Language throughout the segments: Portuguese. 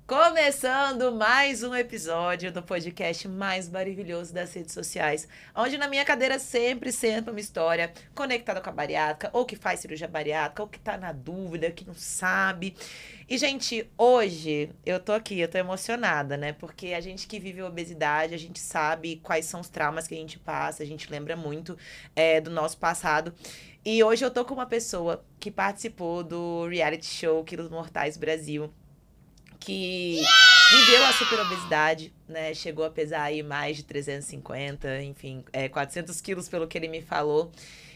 Começando mais um episódio do podcast mais maravilhoso das redes sociais, onde na minha cadeira sempre senta uma história conectada com a bariátrica, ou que faz cirurgia bariátrica, ou que tá na dúvida, que não sabe. E, gente, hoje eu tô aqui, eu tô emocionada, né? Porque a gente que vive obesidade, a gente sabe quais são os traumas que a gente passa, a gente lembra muito do nosso passado. E hoje eu tô com uma pessoa que participou do reality show Quilos Mortais Brasil, que viveu a superobesidade, né? Chegou a pesar aí mais de 350, enfim, 400 quilos pelo que ele me falou.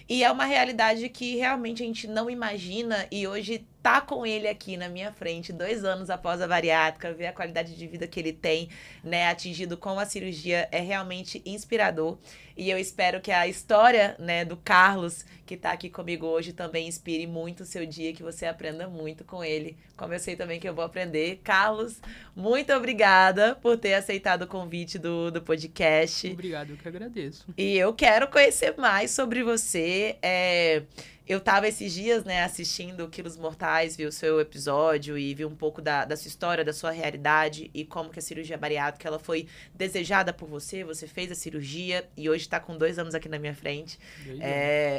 E é uma realidade que realmente a gente não imagina, e hoje tá com ele aqui na minha frente, 2 anos após a bariátrica, ver a qualidade de vida que ele tem, né, atingido com a cirurgia, é realmente inspirador. E eu espero que a história, né, do Carlos, que tá aqui comigo hoje, também inspire muito o seu dia, que você aprenda muito com ele, como eu sei também que eu vou aprender. Carlos, muito obrigada por ter aceitado o convite do podcast. Obrigado, eu que agradeço. E eu quero conhecer mais sobre você. Eu tava esses dias, né, assistindo Quilos Mortais, vi o seu episódio e vi um pouco da sua história, da sua realidade e como que a cirurgia bariátrica ela foi desejada por você. Você fez a cirurgia e hoje tá com 2 anos aqui na minha frente.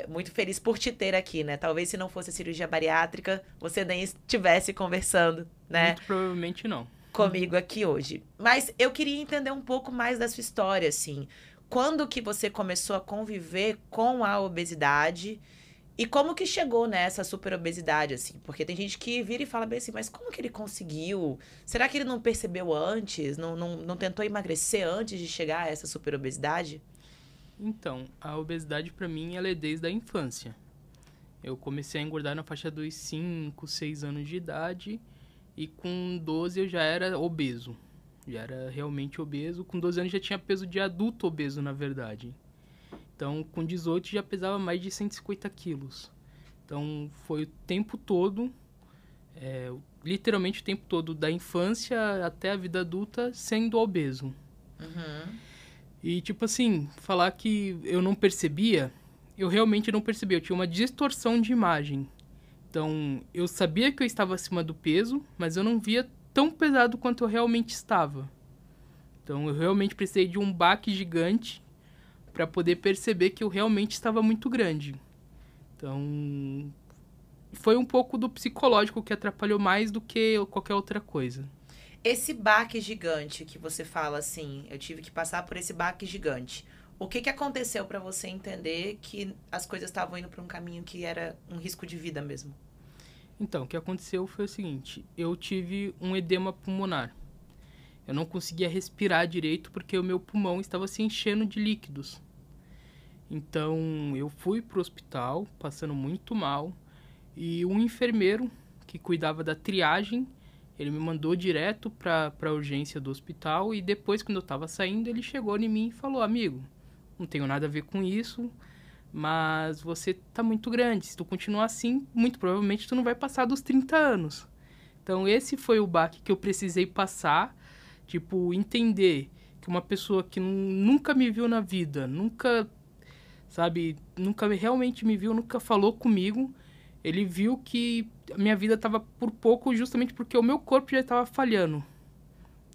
Muito feliz por te ter aqui, né? Talvez se não fosse a cirurgia bariátrica, você nem estivesse conversando, né? Muito provavelmente não. Comigo aqui hoje. Mas eu queria entender um pouco mais da sua história, assim. Quando que você começou a conviver com a obesidade e como que chegou nessa superobesidade, assim? Porque tem gente que vira e fala bem assim, mas como que ele conseguiu? Será que ele não percebeu antes? Não tentou emagrecer antes de chegar a essa superobesidade? Então, a obesidade pra mim ela é desde a infância. Eu comecei a engordar na faixa dos 5, 6 anos de idade e com 12 eu já era obeso. Já era realmente obeso. Com 12 anos já tinha peso de adulto obeso, na verdade. Então, com 18 já pesava mais de 150 quilos. Então, foi o tempo todo, literalmente o tempo todo, da infância até a vida adulta, sendo obeso. Uhum. E, tipo assim, falar que eu não percebia, eu realmente não percebia. Eu tinha uma distorção de imagem. Então, eu sabia que eu estava acima do peso, mas eu não via tão pesado quanto eu realmente estava. Então, eu realmente precisei de um baque gigante para poder perceber que eu realmente estava muito grande. Então, foi um pouco do psicológico que atrapalhou mais do que qualquer outra coisa. Esse baque gigante que você fala assim, eu tive que passar por esse baque gigante. O que que aconteceu para você entender que as coisas estavam indo para um caminho que era um risco de vida mesmo? Então, o que aconteceu foi o seguinte, eu tive um edema pulmonar. Eu não conseguia respirar direito porque o meu pulmão estava se enchendo de líquidos. Então, eu fui pro hospital, passando muito mal, e um enfermeiro que cuidava da triagem, ele me mandou direto para a urgência do hospital, e depois, quando eu estava saindo, ele chegou em mim e falou, amigo, não tenho nada a ver com isso, mas você tá muito grande, se tu continuar assim, muito provavelmente tu não vai passar dos 30 anos. Então, esse foi o baque que eu precisei passar, tipo, entender que uma pessoa que nunca me viu na vida, nunca realmente me viu, nunca falou comigo. Ele viu que a minha vida estava por pouco justamente porque o meu corpo já estava falhando.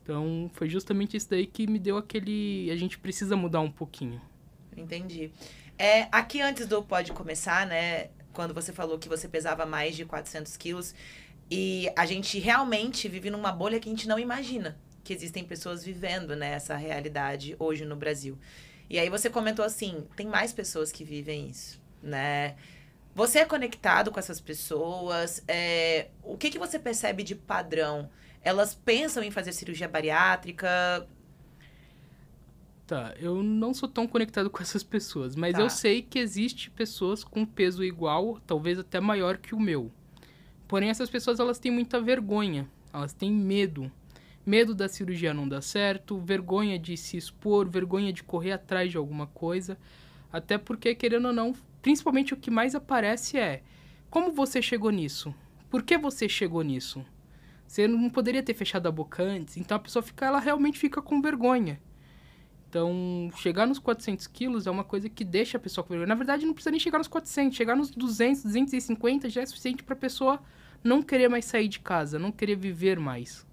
Então, foi justamente isso daí que me deu aquele... A gente precisa mudar um pouquinho. Entendi. Aqui antes do Pode Começar, né? Quando você falou que você pesava mais de 400 quilos, e a gente realmente vive numa bolha que a gente não imagina que existem pessoas vivendo, né, essa realidade hoje no Brasil. E aí você comentou assim, tem mais pessoas que vivem isso, né? Você é conectado com essas pessoas? O que você percebe de padrão? Elas pensam em fazer cirurgia bariátrica? Tá, eu não sou tão conectado com essas pessoas, mas Tá. eu sei que existe pessoas com peso igual, talvez até maior que o meu. Porém, essas pessoas elas têm muita vergonha, elas têm medo. Medo da cirurgia não dar certo, vergonha de se expor, vergonha de correr atrás de alguma coisa. Até porque, querendo ou não, principalmente o que mais aparece é como você chegou nisso? Por que você chegou nisso? Você não poderia ter fechado a boca antes? Então a pessoa ela realmente fica com vergonha. Então, chegar nos 400 quilos é uma coisa que deixa a pessoa com vergonha. Na verdade, não precisa nem chegar nos 400. Chegar nos 200, 250 já é suficiente para a pessoa não querer mais sair de casa, não querer viver mais.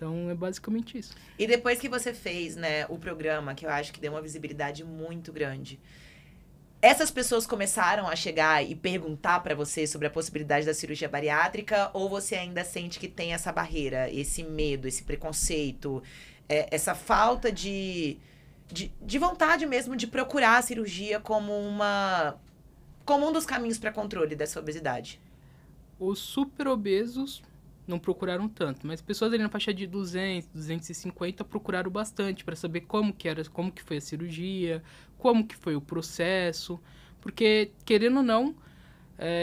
Então, é basicamente isso. E depois que você fez, né, o programa, que eu acho que deu uma visibilidade muito grande, essas pessoas começaram a chegar e perguntar pra você sobre a possibilidade da cirurgia bariátrica, ou você ainda sente que tem essa barreira, esse medo, esse preconceito, essa falta de vontade mesmo de procurar a cirurgia como um dos caminhos para controle dessa obesidade? Os super obesos não procuraram tanto, mas pessoas ali na faixa de 200, 250 procuraram bastante para saber como que foi a cirurgia, como que foi o processo, porque, querendo ou não,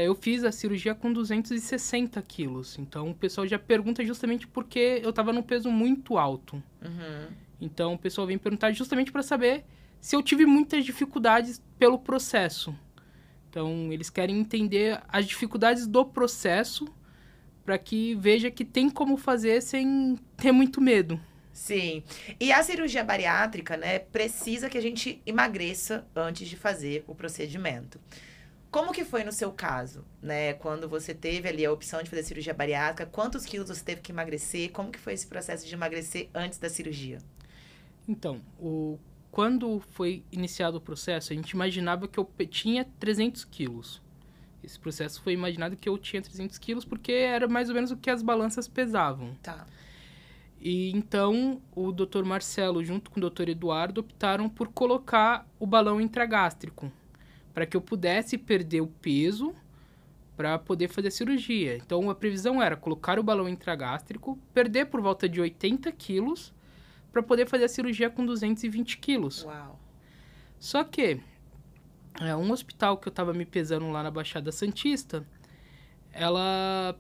eu fiz a cirurgia com 260 quilos, então o pessoal já pergunta justamente porque eu estava num peso muito alto. Uhum. Então o pessoal vem perguntar justamente para saber se eu tive muitas dificuldades pelo processo. Então eles querem entender as dificuldades do processo para que veja que tem como fazer sem ter muito medo. Sim. E a cirurgia bariátrica, né, precisa que a gente emagreça antes de fazer o procedimento. Como que foi no seu caso, né? Quando você teve ali a opção de fazer cirurgia bariátrica, quantos quilos você teve que emagrecer? Como que foi esse processo de emagrecer antes da cirurgia? Então, quando foi iniciado o processo, a gente imaginava que eu tinha 300 quilos. Esse processo foi imaginado que eu tinha 300 quilos porque era mais ou menos o que as balanças pesavam. Tá. E então, o Dr. Marcelo, junto com o Dr. Eduardo, optaram por colocar o balão intragástrico para que eu pudesse perder o peso para poder fazer a cirurgia. Então, a previsão era colocar o balão intragástrico, perder por volta de 80 quilos para poder fazer a cirurgia com 220 quilos. Uau. Só que um hospital que eu estava me pesando lá na Baixada Santista, ela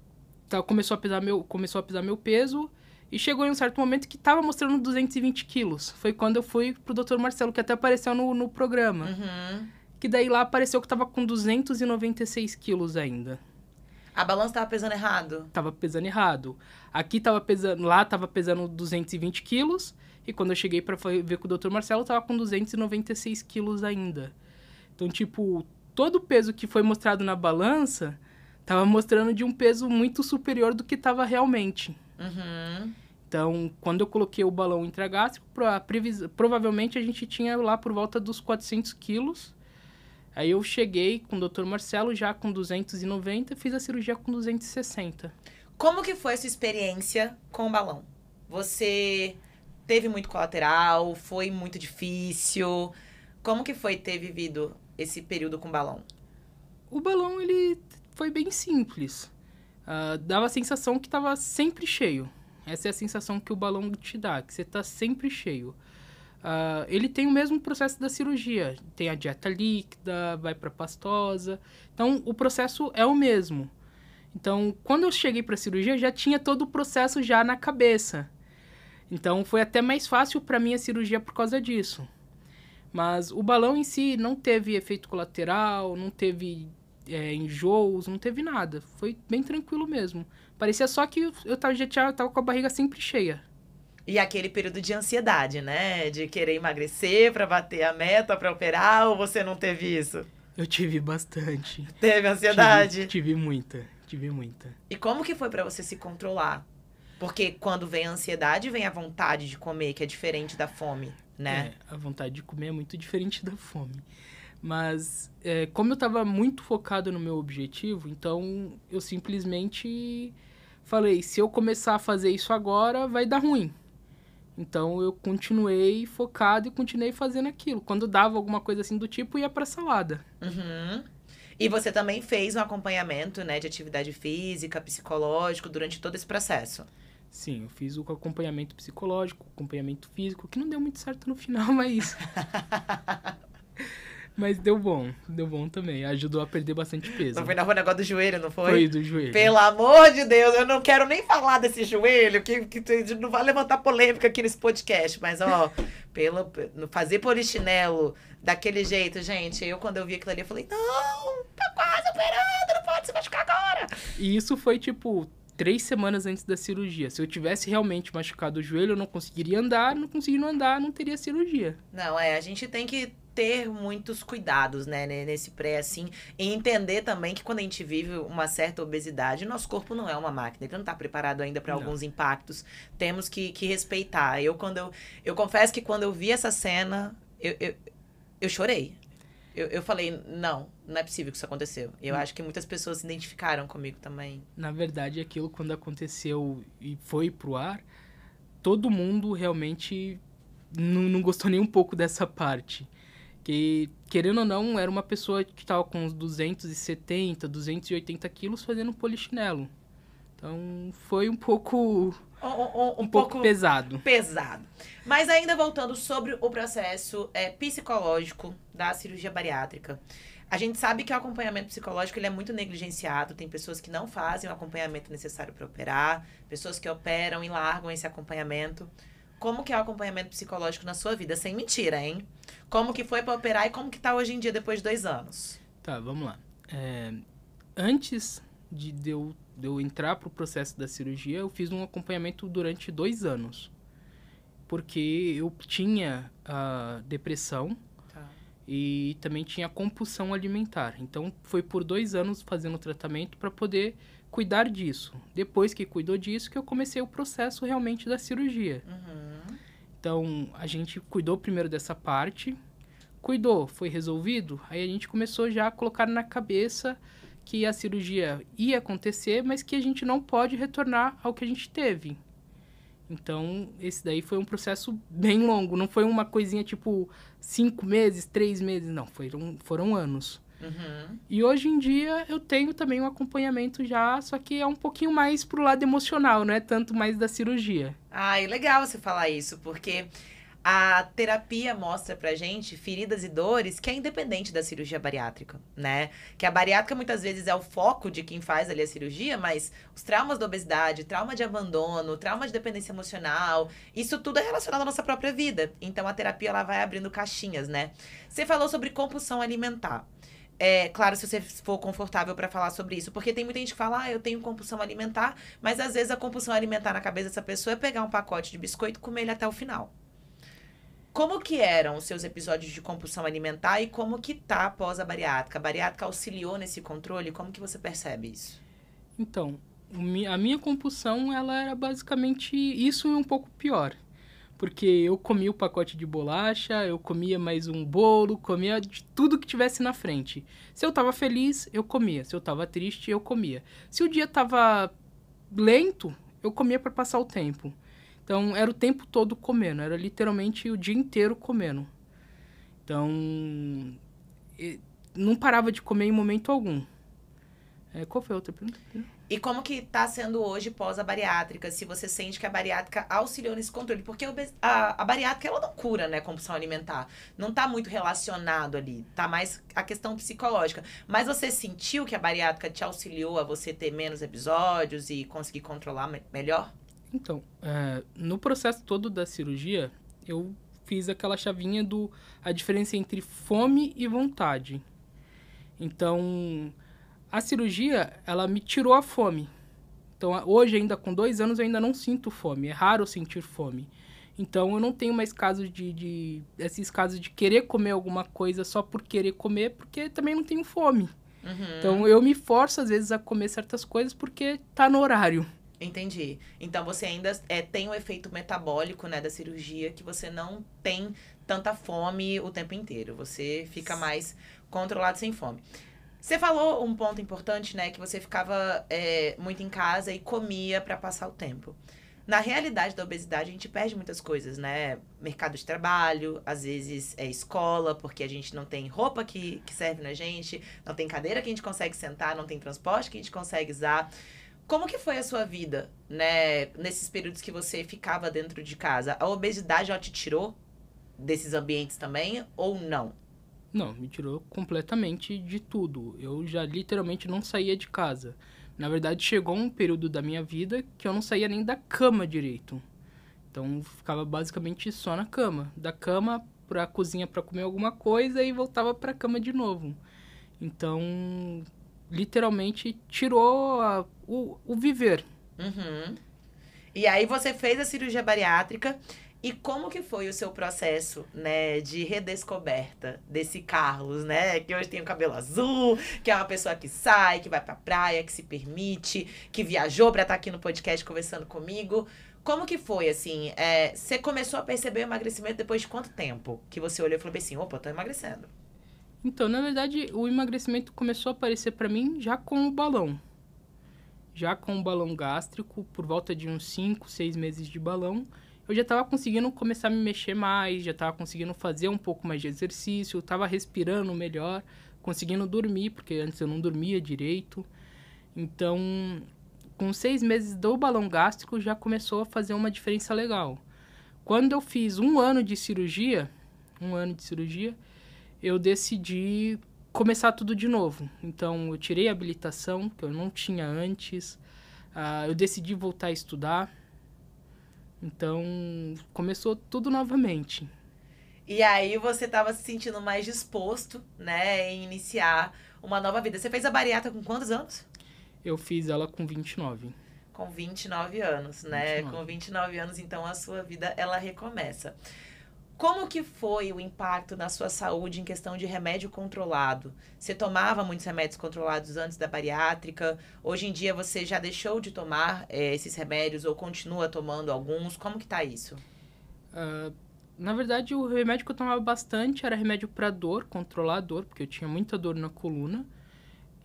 começou a pesar meu peso e chegou em um certo momento que estava mostrando 220 quilos. Foi quando eu fui pro Dr. Marcelo, que até apareceu no programa. Uhum. Que daí lá apareceu que estava com 296 quilos ainda. A balança estava pesando errado? Tava pesando errado. Lá tava pesando 220 quilos, e quando eu cheguei para ver com o Dr. Marcelo, tava com 296 quilos ainda. Então, tipo, todo o peso que foi mostrado na balança tava mostrando de um peso muito superior do que tava realmente. Uhum. Então, quando eu coloquei o balão intragástrico, provavelmente a gente tinha lá por volta dos 400 quilos. Aí eu cheguei com o Dr. Marcelo já com 290 e fiz a cirurgia com 260. Como que foi a sua experiência com o balão? Você teve muito colateral? Foi muito difícil? Como que foi ter vivido esse período com o balão? O balão, ele foi bem simples. Dava a sensação que estava sempre cheio. Essa é a sensação que o balão te dá, que você está sempre cheio. Ele tem o mesmo processo da cirurgia. Tem a dieta líquida, vai para pastosa. Então, o processo é o mesmo. Então, quando eu cheguei para a cirurgia, já tinha todo o processo já na cabeça. Então, foi até mais fácil para mim a cirurgia por causa disso. Mas o balão em si não teve efeito colateral, não teve enjoos, não teve nada. Foi bem tranquilo mesmo. Parecia só que eu tava com a barriga sempre cheia. E aquele período de ansiedade, né? De querer emagrecer pra bater a meta, pra operar, ou você não teve isso? Eu tive bastante. Teve ansiedade? Tive muita. E como que foi pra você se controlar? Porque quando vem a ansiedade, vem a vontade de comer, que é diferente da fome, né? A vontade de comer é muito diferente da fome. Mas, como eu estava muito focado no meu objetivo, então eu simplesmente falei, se eu começar a fazer isso agora, vai dar ruim. Então eu continuei focado e continuei fazendo aquilo. Quando dava alguma coisa assim do tipo, ia pra salada. Uhum. E você também fez um acompanhamento, né, de atividade física, psicológico, durante todo esse processo? Sim, eu fiz o acompanhamento psicológico, acompanhamento físico, que não deu muito certo no final, mas... Mas deu bom também. Ajudou a perder bastante peso. Não foi o negócio do joelho, não foi? Foi do joelho. Pelo amor de Deus, eu não quero nem falar desse joelho, que não vai levantar polêmica aqui nesse podcast. Mas, ó, fazer polichinelo daquele jeito, gente, quando eu vi aquilo ali, eu falei, não, tá quase operando, não pode se machucar agora. E isso foi, 3 semanas antes da cirurgia. Se eu tivesse realmente machucado o joelho, eu não conseguiria andar, não conseguindo andar, não teria cirurgia. Não, a gente tem que ter muitos cuidados, né, nesse pré, assim, e entender também que quando a gente vive uma certa obesidade, nosso corpo não é uma máquina, ele não tá preparado ainda para Não. alguns impactos. Temos que respeitar. Eu confesso que quando eu vi essa cena, eu chorei. Eu falei, não é possível que isso aconteceu. Eu acho que muitas pessoas se identificaram comigo também. Na verdade, aquilo quando aconteceu e foi pro ar, todo mundo realmente não gostou nem um pouco dessa parte. Que, querendo ou não, era uma pessoa que estava com uns 270, 280 quilos fazendo polichinelo. Então, foi um pouco... Um pouco pesado. Pesado. Mas ainda voltando sobre o processo psicológico da cirurgia bariátrica. A gente sabe que o acompanhamento psicológico ele é muito negligenciado. Tem pessoas que não fazem o acompanhamento necessário para operar, pessoas que operam e largam esse acompanhamento. Como que é o acompanhamento psicológico na sua vida? Sem mentira, hein? Como que foi para operar e como que tá hoje em dia depois de 2 anos? Tá, vamos lá. Antes de eu entrar pro processo da cirurgia, eu fiz um acompanhamento durante 2 anos. Porque eu tinha depressão e também tinha compulsão alimentar. Então, foi por 2 anos fazendo tratamento para poder cuidar disso. Depois que cuidou disso, que eu comecei o processo realmente da cirurgia. Uhum. Então, a gente cuidou primeiro dessa parte. Cuidou, foi resolvido. Aí a gente começou já a colocar na cabeça que a cirurgia ia acontecer, mas que a gente não pode retornar ao que a gente teve. Então, esse daí foi um processo bem longo. Não foi uma coisinha tipo 5 meses, 3 meses. Não, foram anos. Uhum. E hoje em dia eu tenho também um acompanhamento já, só que é um pouquinho mais pro lado emocional, não é tanto mais da cirurgia. Ai, legal você falar isso, porque a terapia mostra pra gente feridas e dores que é independente da cirurgia bariátrica, né? Que a bariátrica muitas vezes é o foco de quem faz ali a cirurgia, mas os traumas da obesidade, trauma de abandono, trauma de dependência emocional, isso tudo é relacionado à nossa própria vida. Então a terapia ela vai abrindo caixinhas, né? Você falou sobre compulsão alimentar. Claro, se você for confortável para falar sobre isso. Porque tem muita gente que fala, eu tenho compulsão alimentar, mas às vezes a compulsão alimentar na cabeça dessa pessoa é pegar um pacote de biscoito e comer ele até o final. Como que eram os seus episódios de compulsão alimentar e como que tá após a bariátrica? A bariátrica auxiliou nesse controle? Como que você percebe isso? Então, a minha compulsão, ela era basicamente isso e um pouco pior. Porque eu comia o pacote de bolacha, eu comia mais um bolo, comia de tudo que tivesse na frente. Se eu tava feliz, eu comia. Se eu tava triste, eu comia. Se o dia tava lento, eu comia para passar o tempo. Então, era o tempo todo comendo. Era literalmente o dia inteiro comendo. Então, não parava de comer em momento algum. Qual foi a outra pergunta? E como que tá sendo hoje pós a bariátrica? Se você sente que a bariátrica auxiliou nesse controle? Porque a bariátrica, ela não cura, né, compulsão alimentar. Não tá muito relacionado ali. Tá mais a questão psicológica. Mas você sentiu que a bariátrica te auxiliou a você ter menos episódios e conseguir controlar melhor? Então, no processo todo da cirurgia, eu fiz aquela chavinha a diferença entre fome e vontade. Então, a cirurgia, ela me tirou a fome. Então, hoje, ainda com 2 anos, eu ainda não sinto fome. É raro eu sentir fome. Então, eu não tenho mais casos esses casos de querer comer alguma coisa só por querer comer, porque também não tenho fome. Uhum. Então, eu me forço, às vezes, a comer certas coisas porque tá no horário. Entendi. Então, você ainda tem o efeito metabólico, né, da cirurgia, que você não tem tanta fome o tempo inteiro. Você fica mais controlado sem fome. Você falou um ponto importante, né? Que você ficava muito em casa e comia para passar o tempo. Na realidade da obesidade, a gente perde muitas coisas, né? Mercado de trabalho, às vezes escola, porque a gente não tem roupa que serve na gente, não tem cadeira que a gente consegue sentar, não tem transporte que a gente consegue usar. Como que foi a sua vida, né? Nesses períodos que você ficava dentro de casa? A obesidade, ela te tirou desses ambientes também ou não? Não, me tirou completamente de tudo. Eu já literalmente não saía de casa. Na verdade, chegou um período da minha vida que eu não saía nem da cama direito. Então, ficava basicamente só na cama. Da cama pra cozinha pra comer alguma coisa e voltava pra cama de novo. Então, literalmente tirou o viver. Uhum. E aí você fez a cirurgia bariátrica E como que foi o seu processo, né, de redescoberta desse Carlos, né, que hoje tem o cabelo azul, que é uma pessoa que sai, que vai pra praia, que se permite, que viajou pra estar aqui no podcast conversando comigo. Como que foi, assim, você começou a perceber o emagrecimento depois de quanto tempo? Que você olhou e falou assim, opa, tô emagrecendo. Então, na verdade, o emagrecimento começou a aparecer pra mim já com o balão. Já com o balão gástrico, por volta de uns 5, 6 meses de balão, eu já estava conseguindo começar a me mexer mais, já estava conseguindo fazer um pouco mais de exercício, estava respirando melhor, conseguindo dormir, porque antes eu não dormia direito. Então, com 6 meses do balão gástrico, já começou a fazer uma diferença legal. Quando eu fiz um ano de cirurgia, eu decidi começar tudo de novo. Então, eu tirei a habilitação, que eu não tinha antes. Eu decidi voltar a estudar. Então, começou tudo novamente. E aí você estava se sentindo mais disposto, né, em iniciar uma nova vida. Você fez a bariátrica com quantos anos? Eu fiz ela com 29. Com 29 anos, né? 29. Com 29 anos, então, a sua vida, ela recomeça. Como que foi o impacto na sua saúde em questão de remédio controlado? Você tomava muitos remédios controlados antes da bariátrica? Hoje em dia você já deixou de tomar esses remédios ou continua tomando alguns? Como que tá isso? Na verdade, o remédio que eu tomava bastante era remédio para dor, controlar a dor, porque eu tinha muita dor na coluna,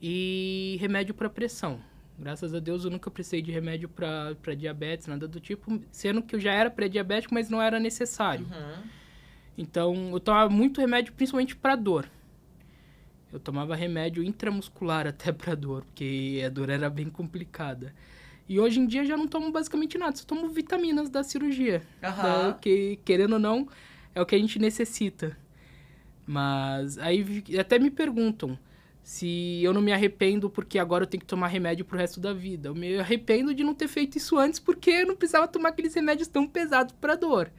e remédio para pressão. Graças a Deus eu nunca precisei de remédio para diabetes, nada do tipo, sendo que eu já era pré-diabético, mas não era necessário. Uhum. Então, eu tomava muito remédio, principalmente para dor. Eu tomava remédio intramuscular até para dor, porque a dor era bem complicada. E hoje em dia já não tomo basicamente nada, só tomo vitaminas da cirurgia. Uhum. Que, querendo ou não, é o que a gente necessita. Mas aí até me perguntam se eu não me arrependo porque agora eu tenho que tomar remédio pro resto da vida. Eu me arrependo de não ter feito isso antes porque eu não precisava tomar aqueles remédios tão pesados para dor.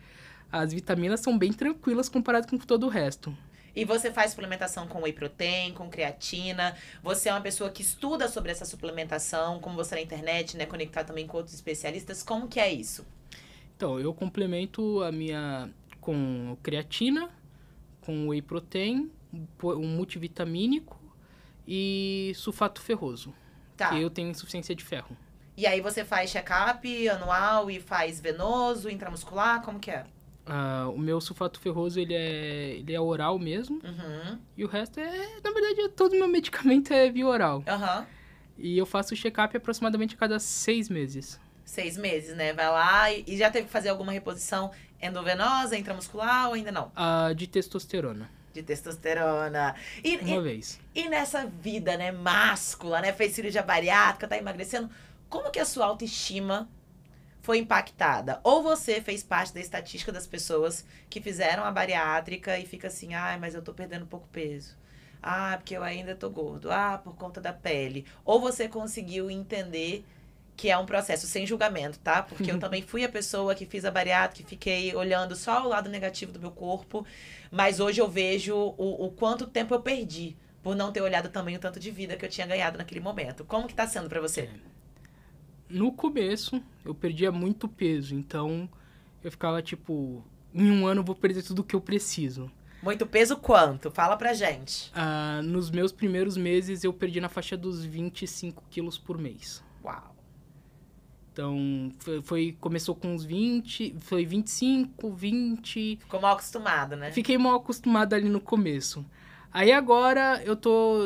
As vitaminas são bem tranquilas comparado com todo o resto. E você faz suplementação com whey protein, com creatina. Você é uma pessoa que estuda sobre essa suplementação, como você na internet, né? Conectar também com outros especialistas. Como que é isso? Então, eu complemento a minha com creatina, com whey protein, um multivitamínico e sulfato ferroso. Tá. Que eu tenho insuficiência de ferro. E aí você faz check-up anual e faz venoso, intramuscular? Como que é? O meu sulfato ferroso, ele é oral mesmo. Uhum. E o resto na verdade, todo o meu medicamento é via oral. Uhum. E eu faço check-up aproximadamente a cada 6 meses. 6 meses, né? Vai lá e já teve que fazer alguma reposição endovenosa, intramuscular ou ainda não? De testosterona. De testosterona. Uma vez. E nessa vida, né, máscula, né? Fez cirurgia bariátrica, tá emagrecendo. Como que a sua autoestima foi impactada? Ou você fez parte da estatística das pessoas que fizeram a bariátrica e fica assim, mas eu tô perdendo pouco peso. Porque eu ainda tô gordo. Por conta da pele. Ou você conseguiu entender que é um processo sem julgamento, tá? Porque eu também fui a pessoa que fiz a bariátrica e fiquei olhando só o lado negativo do meu corpo. Mas hoje eu vejo o quanto tempo eu perdi por não ter olhado também o tanto de vida que eu tinha ganhado naquele momento. Como que tá sendo pra você? No começo, eu perdia muito peso, então eu ficava tipo, em um ano eu vou perder tudo que eu preciso. Muito peso quanto? Fala pra gente. Nos meus primeiros meses, eu perdi na faixa dos 25 quilos por mês. Uau. Então, começou com uns 20, foi 25, 20... Ficou mal acostumado, né? Fiquei mal acostumado ali no começo. Aí agora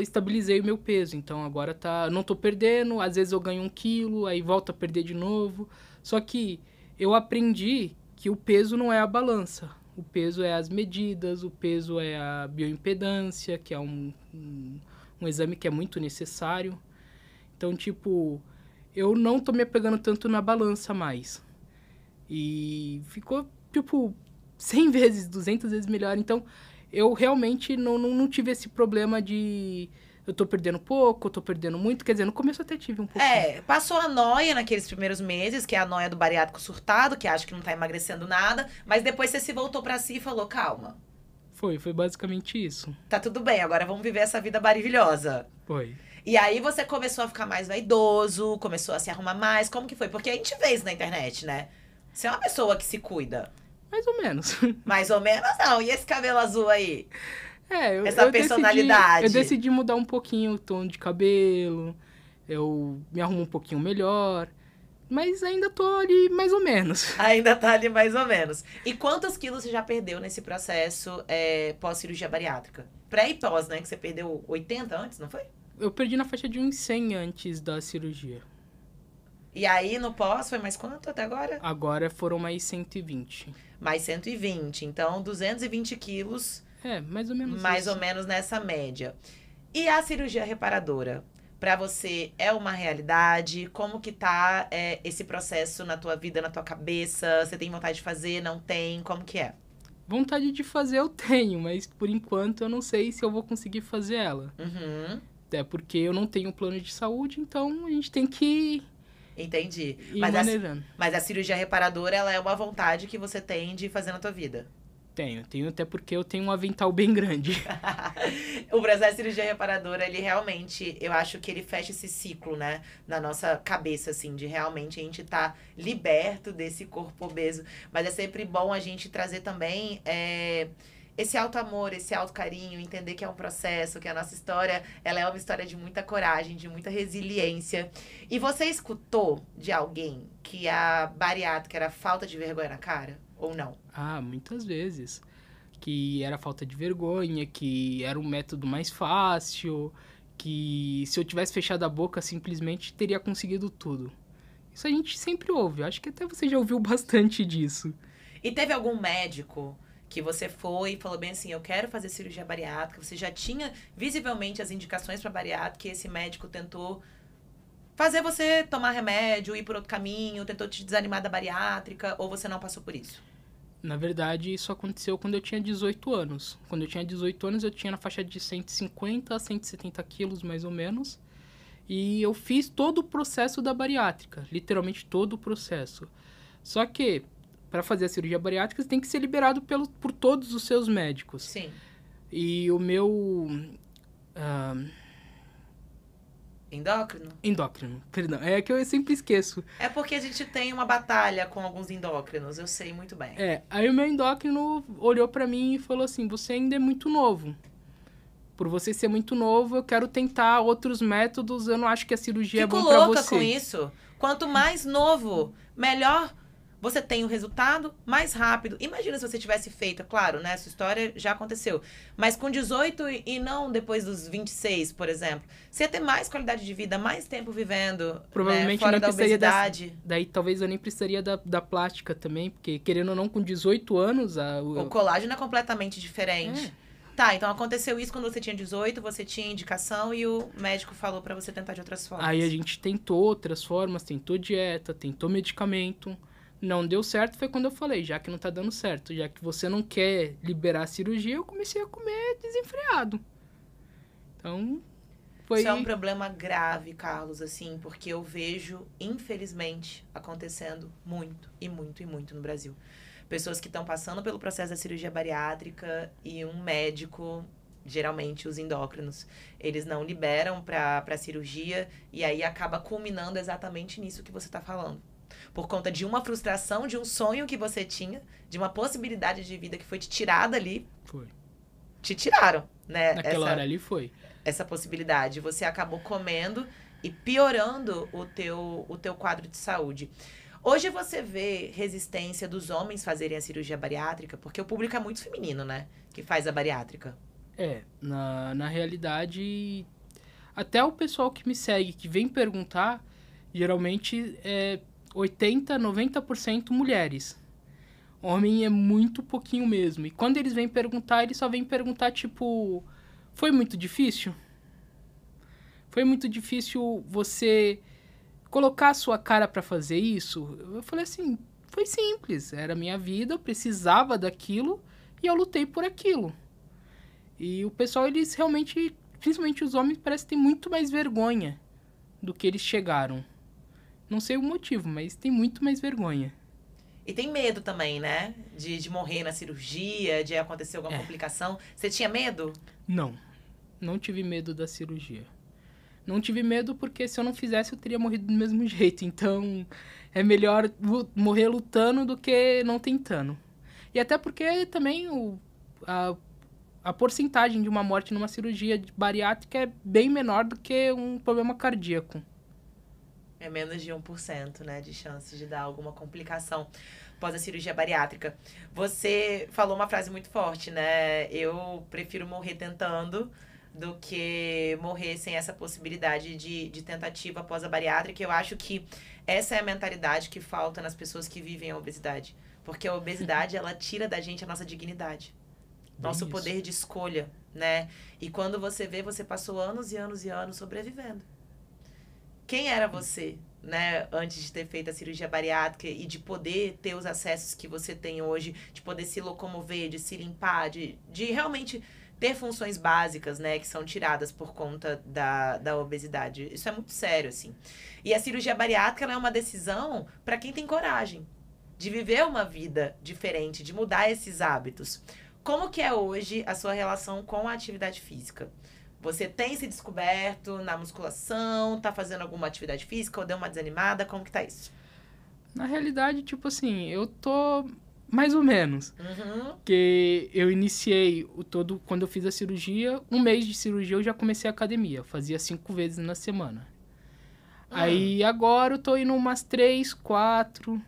estabilizei o meu peso, então agora não tô perdendo, às vezes eu ganho 1 quilo, aí volto a perder de novo. Só que eu aprendi que o peso não é a balança, o peso é as medidas, o peso é a bioimpedância, que é um exame que é muito necessário. Então, tipo, eu não tô me apegando tanto na balança mais. E ficou, tipo, 100 vezes, 200 vezes melhor, então... Eu realmente não tive esse problema de... Eu tô perdendo pouco, eu tô perdendo muito. Quer dizer, no começo eu até tive um pouco. Passou a noia naqueles primeiros meses, que é a noia do bariátrico surtado, que acha que não tá emagrecendo nada. Mas depois você se voltou pra si e falou, calma. Foi basicamente isso. Tá tudo bem, agora vamos viver essa vida maravilhosa. Foi. E aí você começou a ficar mais vaidoso, começou a se arrumar mais. Como que foi? Porque a gente vê isso na internet, né? Você é uma pessoa que se cuida. Mais ou menos. Mais ou menos não. E esse cabelo azul aí? Essa Eu personalidade. eu decidi mudar um pouquinho o tom de cabelo, eu me arrumo um pouquinho melhor, mas ainda tô ali mais ou menos. Ainda tá ali mais ou menos. E quantos quilos você já perdeu nesse processo pós-cirurgia bariátrica? Pré e pós, né? Que você perdeu 80 antes, não foi? Eu perdi na faixa de uns 100 antes da cirurgia. E aí no pós foi mais quanto até agora? Agora foram mais 120. Mais 120. Então 220 quilos. Mais ou menos mais isso. ou menos nessa média. E a cirurgia reparadora? Pra você é uma realidade? Como que tá esse processo na tua vida, na tua cabeça? Você tem vontade de fazer? Não tem? Como que é? Vontade de fazer eu tenho, mas por enquanto eu não sei se eu vou conseguir fazer ela. Uhum. Até porque eu não tenho plano de saúde, então a gente tem que Entendi. ir manejando. Mas a cirurgia reparadora, ela é uma vontade que você tem de fazer na tua vida? Tenho até porque eu tenho um avental bem grande. O processo de cirurgia reparadora, ele realmente, eu acho que ele fecha esse ciclo, né? Na nossa cabeça, assim, de realmente a gente tá liberto desse corpo obeso. Mas é sempre bom a gente trazer também esse auto-amor, esse auto-carinho, entender que é um processo, que a nossa história, ela é uma história de muita coragem, de muita resiliência. E você escutou de alguém que a bariátrica era falta de vergonha na cara? Ou não? Muitas vezes. Que era falta de vergonha, que era um método mais fácil, que se eu tivesse fechado a boca, simplesmente teria conseguido tudo. Isso a gente sempre ouve. Acho que até você já ouviu bastante disso. E teve algum médico que você foi e falou bem assim, eu quero fazer cirurgia bariátrica, você já tinha visivelmente as indicações para bariátrica e esse médico tentou fazer você tomar remédio, ir por outro caminho, tentou te desanimar da bariátrica, ou você não passou por isso? Na verdade, isso aconteceu quando eu tinha 18 anos. Quando eu tinha 18 anos, eu tinha na faixa de 150 a 170 quilos, mais ou menos. E eu fiz todo o processo da bariátrica, literalmente todo o processo. Só que, para fazer a cirurgia bariátrica, você tem que ser liberado por todos os seus médicos. Sim. E o meu... Endócrino, perdão. É que eu sempre esqueço. É porque a gente tem uma batalha com alguns endócrinos, eu sei muito bem. Aí o meu endócrino olhou pra mim e falou assim, você ainda é muito novo. Por você ser muito novo, eu quero tentar outros métodos, eu não acho que a cirurgia é bom pra você. Fico louca com isso. Quanto mais novo, melhor você tem o resultado mais rápido. Imagina se você tivesse feito, claro, né? Essa história já aconteceu. Mas com 18 e não depois dos 26, por exemplo. Você ia ter mais qualidade de vida, mais tempo vivendo, provavelmente, fora nem da obesidade. Daí talvez eu nem precisaria da plástica também, porque querendo ou não, com 18 anos... O colágeno é completamente diferente. Tá, então aconteceu isso quando você tinha 18, você tinha indicação e o médico falou pra você tentar de outras formas. Aí a gente tentou outras formas, tentou dieta, tentou medicamento... Não deu certo, foi quando eu falei, já que não tá dando certo, já que você não quer liberar a cirurgia, eu comecei a comer desenfreado. Então, foi... Isso é um problema grave, Carlos, assim, porque eu vejo, infelizmente, acontecendo muito, e muito, e muito no Brasil. Pessoas que estão passando pelo processo da cirurgia bariátrica e um médico, geralmente os endócrinos, eles não liberam pra cirurgia e aí acaba culminando exatamente nisso que você tá falando. Por conta de uma frustração, de um sonho que você tinha, de uma possibilidade de vida que foi te tirada ali. Foi. Te tiraram, né? Naquela hora ali foi. Essa possibilidade. Você acabou comendo e piorando o teu quadro de saúde. Hoje você vê resistência dos homens fazerem a cirurgia bariátrica, porque o público é muito feminino, né? Que faz a bariátrica. Na realidade, até o pessoal que me segue, que vem perguntar, geralmente 80%, 90% mulheres. Homem é muito pouquinho mesmo. E quando eles vêm perguntar, eles só vêm perguntar, tipo... Foi muito difícil? Foi muito difícil você colocar a sua cara pra fazer isso? Eu falei assim, foi simples. Era a minha vida, eu precisava daquilo e eu lutei por aquilo. E o pessoal, eles realmente, principalmente os homens, parece que tem muito mais vergonha do que eles chegaram. Não sei o motivo, mas tem muito mais vergonha. E tem medo também, né? De morrer na cirurgia, de acontecer alguma complicação. Você tinha medo? Não tive medo da cirurgia. Não tive medo porque se eu não fizesse, eu teria morrido do mesmo jeito. Então, é melhor morrer lutando do que não tentando. E até porque também a porcentagem de uma morte numa cirurgia bariátrica é bem menor do que um problema cardíaco. É menos de 1%, né, de chance de dar alguma complicação após a cirurgia bariátrica. Você falou uma frase muito forte, né? Eu prefiro morrer tentando do que morrer sem essa possibilidade de tentativa após a bariátrica. Eu acho que essa é a mentalidade que falta nas pessoas que vivem a obesidade. Porque a obesidade, ela tira da gente a nossa dignidade. Nosso poder de escolha, né? E quando você vê, você passou anos e anos e anos sobrevivendo. Quem era você, né, antes de ter feito a cirurgia bariátrica e de poder ter os acessos que você tem hoje, de poder se locomover, de se limpar, de realmente ter funções básicas, né, que são tiradas por conta da obesidade. Isso é muito sério, assim. E a cirurgia bariátrica, ela é uma decisão para quem tem coragem de viver uma vida diferente, de mudar esses hábitos. Como que é hoje a sua relação com a atividade física? Você tem se descoberto na musculação? Tá fazendo alguma atividade física ou deu uma desanimada? Como que tá isso? Na realidade, tipo assim, eu tô mais ou menos. Porque eu iniciei quando eu fiz a cirurgia, 1 mês de cirurgia eu já comecei a academia. Eu fazia 5 vezes na semana. Aí agora eu tô indo umas 3, 4.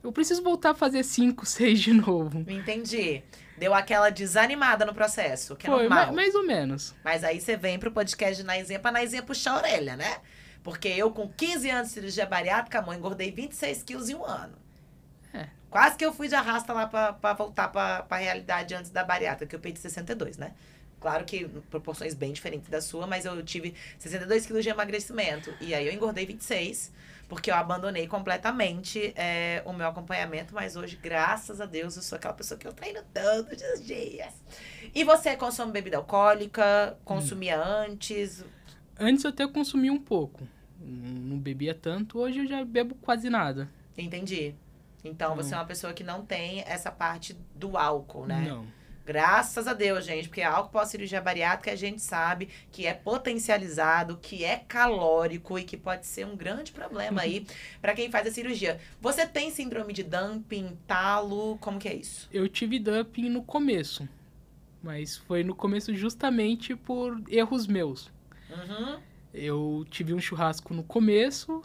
Eu preciso voltar a fazer 5, 6 de novo. Entendi. Deu aquela desanimada no processo, que é Foi, normal. mais ou menos. Mas aí você vem pro podcast de Naizinha pra Naizinha puxar a orelha, né? Porque eu, com 15 anos de cirurgia bariátrica, mãe, engordei 26 quilos em 1 ano. Quase que eu fui de arrasta lá pra voltar pra realidade antes da bariátrica, que eu peguei 62, né? Claro que proporções bem diferentes da sua, mas eu tive 62 quilos de emagrecimento. E aí eu engordei 26, porque eu abandonei completamente o meu acompanhamento. Mas hoje, graças a Deus, eu sou aquela pessoa que eu treino todos os dias. E você consome bebida alcoólica? Consumia antes? Antes eu até consumia um pouco. Não bebia tanto. Hoje eu já bebo quase nada. Entendi. Então você é uma pessoa que não tem essa parte do álcool, né? Não. Graças a Deus, gente, porque álcool pós-cirurgia bariátrica a gente sabe que é potencializado, que é calórico e que pode ser um grande problema aí para quem faz a cirurgia. Você tem síndrome de dumping, talo, como que é isso? Eu tive dumping no começo, mas foi no começo justamente por erros meus. Eu tive um churrasco no começo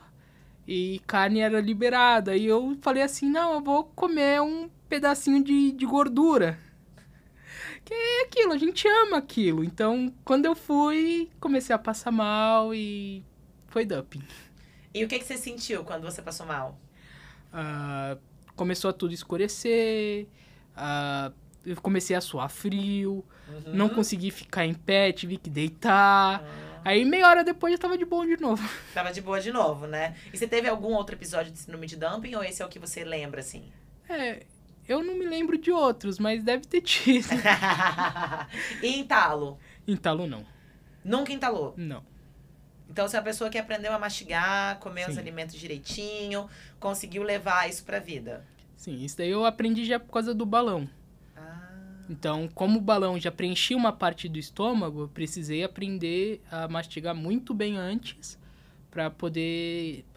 e carne era liberada, e eu falei assim, não, eu vou comer um pedacinho de gordura. Que é aquilo, a gente ama aquilo. Então, quando eu fui, comecei a passar mal e foi dumping. E o que você sentiu quando você passou mal? Começou a tudo escurecer, eu comecei a suar frio, não consegui ficar em pé, tive que deitar. Aí, meia hora depois, eu tava de boa de novo. Tava de boa de novo, né? E você teve algum outro episódio de síndrome de dumping ou esse é o que você lembra, assim? Eu não me lembro de outros, mas deve ter tido. E entalo? Entalo, não. Nunca entalou? Não. Então, você é uma pessoa que aprendeu a mastigar, comer os alimentos direitinho, conseguiu levar isso pra vida? Sim, isso daí eu aprendi já por causa do balão. Então, como o balão já preenchia uma parte do estômago, eu precisei aprender a mastigar muito bem antes para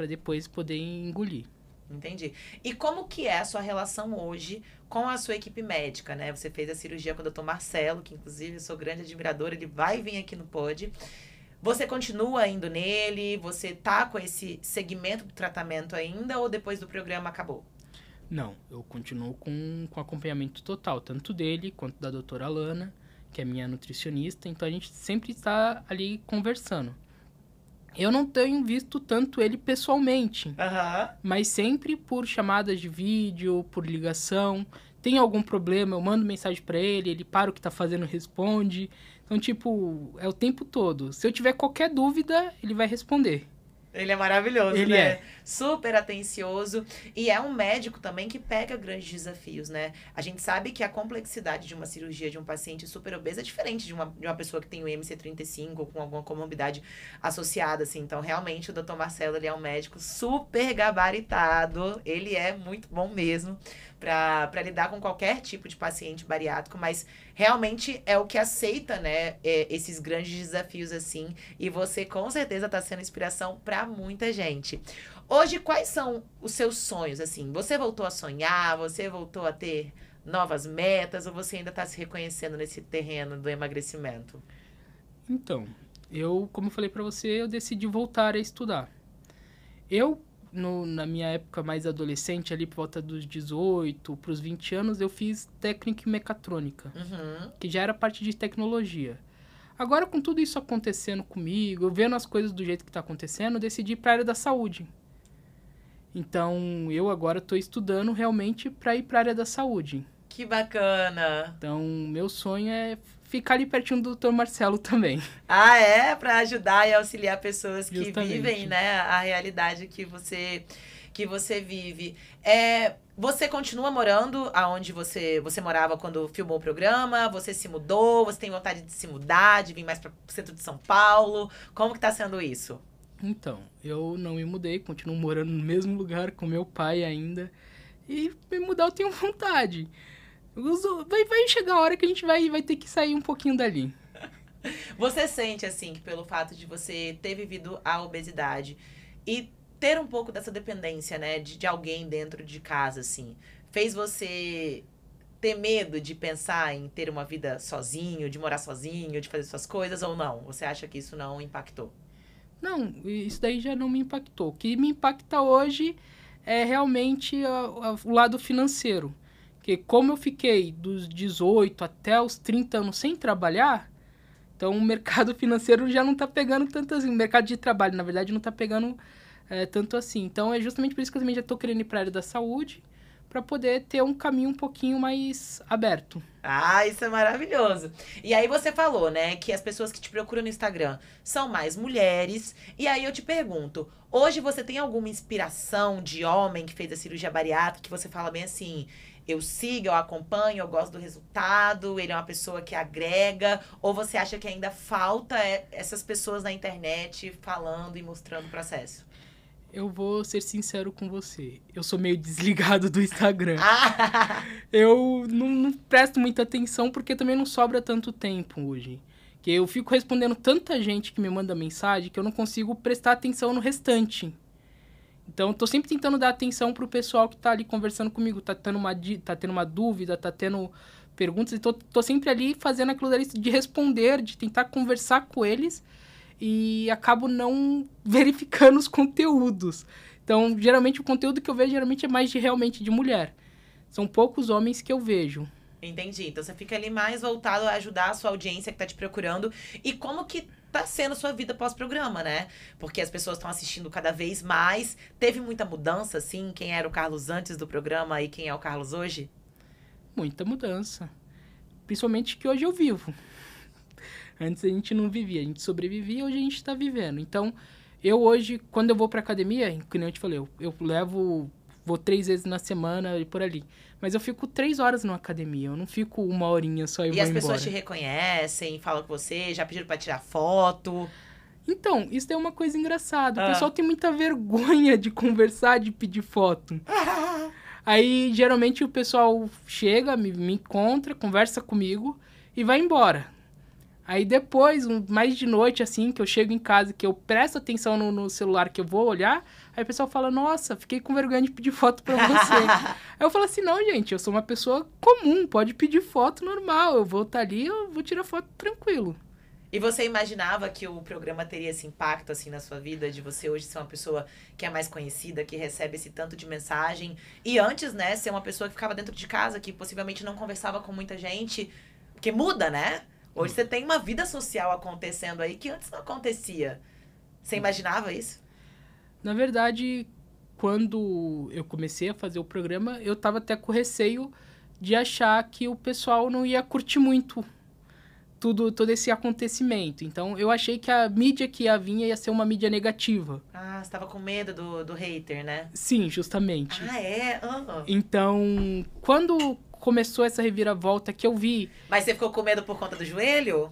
depois poder engolir. Entendi. E como que é a sua relação hoje com a sua equipe médica, né? Você fez a cirurgia com o Dr. Marcelo, que inclusive eu sou grande admiradora, ele vai vir aqui no Pod. Você continua indo nele? Você tá com esse segmento do tratamento ainda ou depois do programa acabou? Não, eu continuo com acompanhamento total, tanto dele quanto da doutora Alana, que é minha nutricionista, então a gente sempre está ali conversando. Eu não tenho visto tanto ele pessoalmente, mas sempre por chamadas de vídeo, por ligação. Tem algum problema, eu mando mensagem pra ele, ele para o que tá fazendo, responde. Então, tipo, é o tempo todo. Se eu tiver qualquer dúvida, ele vai responder. Ele é maravilhoso, ele né? É. Super atencioso. E é um médico também que pega grandes desafios, né? A gente sabe que a complexidade de uma cirurgia de um paciente super obeso é diferente de uma pessoa que tem o MC35 ou com alguma comorbidade associada, assim. Então, realmente, o Dr. Marcelo, ele é um médico super gabaritado. Ele é muito bom mesmo para lidar com qualquer tipo de paciente bariátrico, mas realmente é o que aceita, né, esses grandes desafios assim, e você com certeza está sendo inspiração para muita gente. Hoje, quais são os seus sonhos, assim? Você voltou a sonhar? Você voltou a ter novas metas ou você ainda está se reconhecendo nesse terreno do emagrecimento? Então, como eu falei pra você, eu decidi voltar a estudar. Eu, na minha época mais adolescente, ali por volta dos 18 para os 20 anos, eu fiz técnica em mecatrônica, que já era parte de tecnologia. Agora, com tudo isso acontecendo comigo, eu vendo as coisas do jeito que está acontecendo, eu decidi ir para a área da saúde. Então, eu agora estou estudando realmente para ir para a área da saúde. Que bacana! Então, meu sonho é ficar ali pertinho do Dr. Marcelo também. Ah, é? Para ajudar e auxiliar pessoas que Justamente. vivem, né, a realidade que você vive. Você continua morando aonde você morava quando filmou o programa? Você se mudou? Você tem vontade de se mudar, de vir mais para o centro de São Paulo? Como que tá sendo isso? Então, eu não me mudei, continuo morando no mesmo lugar com meu pai ainda. E me mudar eu tenho vontade. Vai chegar a hora que a gente vai ter que sair um pouquinho dali. Você sente, assim, que pelo fato de você ter vivido a obesidade e ter um pouco dessa dependência, né, de alguém dentro de casa, assim, fez você ter medo de pensar em ter uma vida sozinho, de morar sozinho, de fazer suas coisas ou não? Você acha que isso não impactou? Não, isso daí já não me impactou. O que me impacta hoje é realmente o lado financeiro. Porque como eu fiquei dos 18 até os 30 anos sem trabalhar, então o mercado financeiro já não tá pegando tanto assim. O mercado de trabalho, na verdade, não tá pegando tanto assim. Então é justamente por isso que eu também já tô querendo ir para a área da saúde, para poder ter um caminho um pouquinho mais aberto. Ah, isso é maravilhoso. E aí você falou, né, que as pessoas que te procuram no Instagram são mais mulheres. E aí eu te pergunto, hoje você tem alguma inspiração de homem que fez a cirurgia bariátrica que você fala bem assim, eu sigo, eu acompanho, eu gosto do resultado, ele é uma pessoa que agrega, ou você acha que ainda falta essas pessoas na internet falando e mostrando o processo? Eu vou ser sincero com você. Eu sou meio desligado do Instagram. Ah! Eu não presto muita atenção porque também não sobra tanto tempo hoje. Que eu fico respondendo tanta gente que me manda mensagem que eu não consigo prestar atenção no restante. Então, eu tô sempre tentando dar atenção pro pessoal que tá ali conversando comigo. Tá tendo uma dúvida, tá tendo perguntas. E tô sempre ali fazendo aquilo dali de responder, de tentar conversar com eles. E acabo não verificando os conteúdos. Então, geralmente, o conteúdo que eu vejo geralmente é mais realmente de mulher. São poucos homens que eu vejo. Entendi. Então, você fica ali mais voltado a ajudar a sua audiência que tá te procurando. E como que tá sendo sua vida pós-programa, né? Porque as pessoas estão assistindo cada vez mais. Teve muita mudança, assim? Quem era o Carlos antes do programa e quem é o Carlos hoje? Muita mudança. Principalmente que hoje eu vivo. Antes a gente não vivia, a gente sobrevivia, hoje a gente tá vivendo. Então, eu hoje, quando eu vou pra academia, que nem eu te falei, eu vou 3 vezes na semana e por ali. Mas eu fico 3 horas na academia, eu não fico 1 horinha só e vou embora. E as pessoas te reconhecem, falam com você, já pediram pra tirar foto? Então, isso é uma coisa engraçada. O pessoal tem muita vergonha de conversar, de pedir foto. Aí, geralmente, o pessoal chega, me encontra, conversa comigo e vai embora. Aí depois, mais de noite, assim, que eu chego em casa, que eu presto atenção no celular, que eu vou olhar, aí o pessoal fala, nossa, fiquei com vergonha de pedir foto pra você. Aí eu falo assim, não, gente, eu sou uma pessoa comum, pode pedir foto normal, eu vou estar ali, eu vou tirar foto tranquilo. E você imaginava que o programa teria esse impacto, assim, na sua vida? De você hoje ser uma pessoa que é mais conhecida, que recebe esse tanto de mensagem. E antes, né, ser uma pessoa que ficava dentro de casa, que possivelmente não conversava com muita gente. Porque muda, né? Hoje você tem uma vida social acontecendo aí que antes não acontecia. Você imaginava isso? Na verdade, quando eu comecei a fazer o programa, eu tava até com receio de achar que o pessoal não ia curtir muito todo esse acontecimento. Então, eu achei que a mídia que ia vir ia ser uma mídia negativa. Ah, você tava com medo do hater, né? Sim, justamente. Ah, é? Então, quando começou essa reviravolta que eu vi... Mas você ficou com medo por conta do joelho?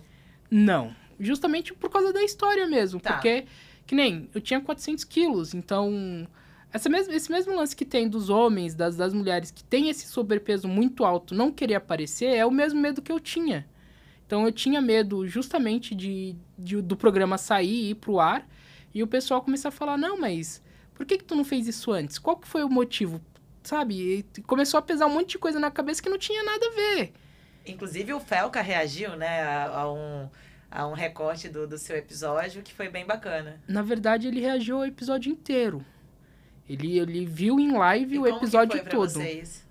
Não. Justamente por causa da história mesmo. Tá. Porque, que nem, eu tinha 400 quilos. Então, esse mesmo lance que tem dos homens, das mulheres, que tem esse sobrepeso muito alto, não querer aparecer, é o mesmo medo que eu tinha. Então, eu tinha medo justamente do programa sair e ir pro ar. E o pessoal começar a falar, não, mas por que tu não fez isso antes? Qual que foi o motivo? sabe? E começou a pesar um monte de coisa na cabeça que não tinha nada a ver. Inclusive o Felca reagiu, né, a um recorte do seu episódio, que foi bem bacana. Na verdade, ele reagiu ao episódio inteiro. Ele viu em live E o como episódio que foi pra todo. vocês?